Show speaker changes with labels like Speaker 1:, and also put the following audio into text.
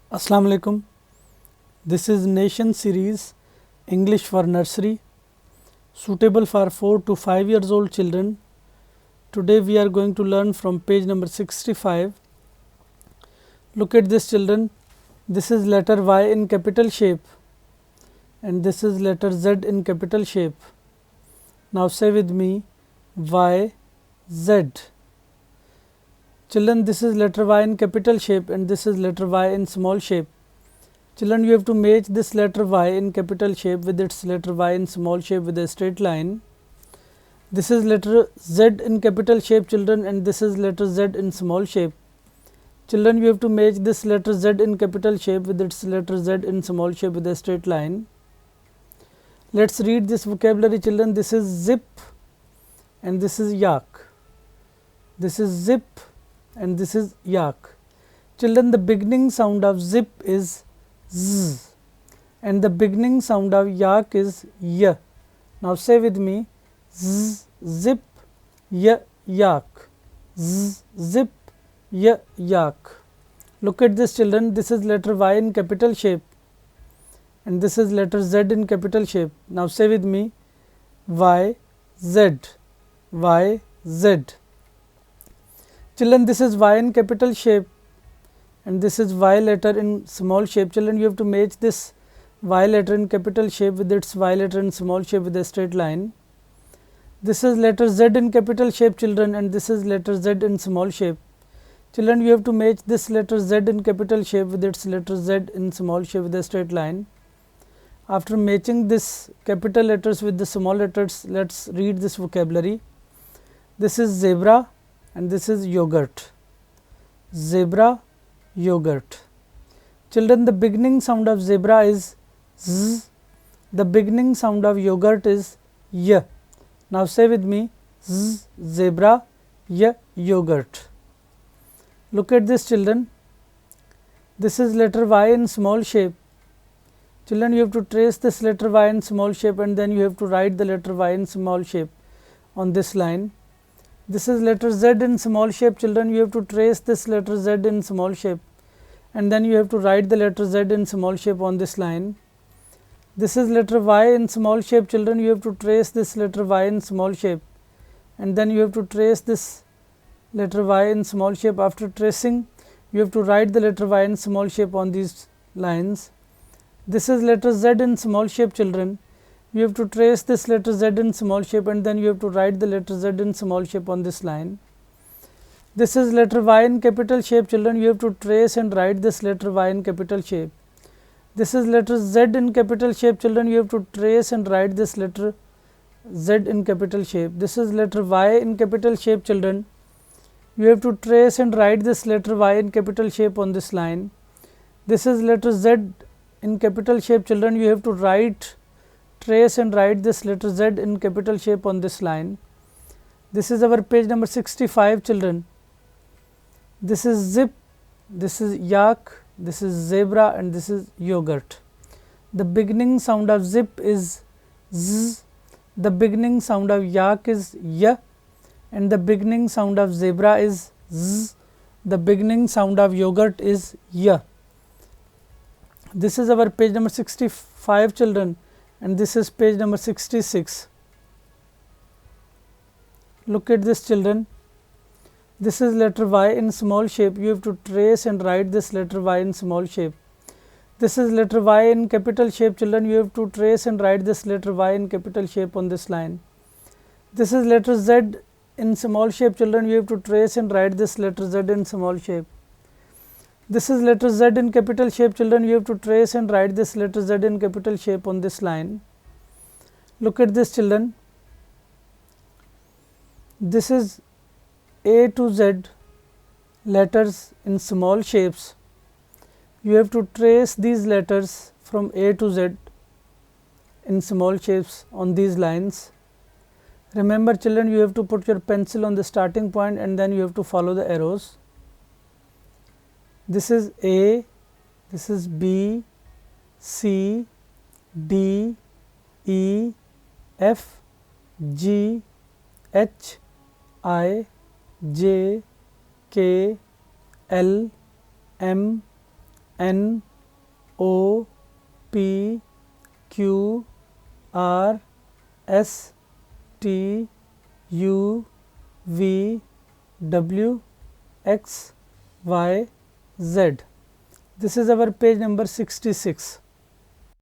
Speaker 1: Assalamu alaikum. This is Nation series English for nursery, suitable for 4 to 5 years old children. Today we are going to learn from page number 65. Look at this, children. This is letter Y in capital shape and this is letter Z in capital shape. Now say with me Y, Z. Children, this is letter Y in capital shape and this is letter Y in small shape. Children, you have to match this letter Y in capital shape with its letter Y in small shape with a straight line. This is letter Z in capital shape, children, and this is letter Z in small shape. Children, you have to match this letter Z in capital shape with its letter Z in small shape with a straight line. Let's read this vocabulary, children. This is zip and this is yak. This is zip and this is yak. Children, the beginning sound of zip is z and the beginning sound of yak is y. Now say with me z, zip, y, yak. Z, zip, y, yak. Look at this, children. This is letter Y in capital shape and this is letter Z in capital shape. Now say with me Y, Z, Y, Z. Children, this is Y in capital shape and this is Y letter in small shape. Children, you have to match this Y letter in capital shape with its Y letter in small shape with a straight line. This is letter Z in capital shape, children, and this is letter Z in small shape. Children, you have to match this letter Z in capital shape with its letter Z in small shape with a straight line. After matching this capital letters with the small letters, let's read this vocabulary. This is zebra and this is yogurt. Zebra, yogurt. Children, the beginning sound of zebra is z, the beginning sound of yogurt is y. Now say with me z, zebra, y, yogurt. Look at this, children. This is letter Y in small shape. Children, you have to trace this letter Y in small shape and then you have to write the letter Y in small shape on this line. This is letter Z in small shape, children. You have to trace this letter Z in small shape and then you have to write the letter Z in small shape on this line. This is letter Y in small shape, children. You have to trace this letter Y in small shape and then you have to trace this letter Y in small shape. After tracing, you have to write the letter Y in small shape on these lines. This is letter Z in small shape, children. You have to trace this letter Z in small shape and then you have to write the letter Z in small shape on this line. This is letter Y in capital shape, children. You have to trace and write this letter Y in capital shape. This is letter Z in capital shape, children. You have to trace and write this letter Z in capital shape. This is letter Y in capital shape, children. You have to trace and write this letter Y in capital shape on this line. This is letter Z in capital shape, children. You have to trace and write this letter Z in capital shape on this line. This is our page number 65, children. This is zip, this is yak, this is zebra and this is yogurt. The beginning sound of zip is z, the beginning sound of yak is y and the beginning sound of zebra is z, the beginning sound of yogurt is y. This is our page number 65, children, and this is page number 66. Look at this, children. This is letter Y in small shape. You have to trace and write this letter Y in small shape. This is letter Y in capital shape, children. You have to trace and write this letter Y in capital shape on this line. This is letter Z in small shape, children. You have to trace and write this letter Z in small shape. This is letter Z in capital shape, children. You have to trace and write this letter Z in capital shape on this line. Look at this, children. This is A to Z letters in small shapes. You have to trace these letters from A to Z in small shapes on these lines. Remember, children, you have to put your pencil on the starting point and then you have to follow the arrows. This is A, this is B, C, D, E, F, G, H, I, J, K, L, M, N O P Q R S T U V W X Y Z. This is our page number 66.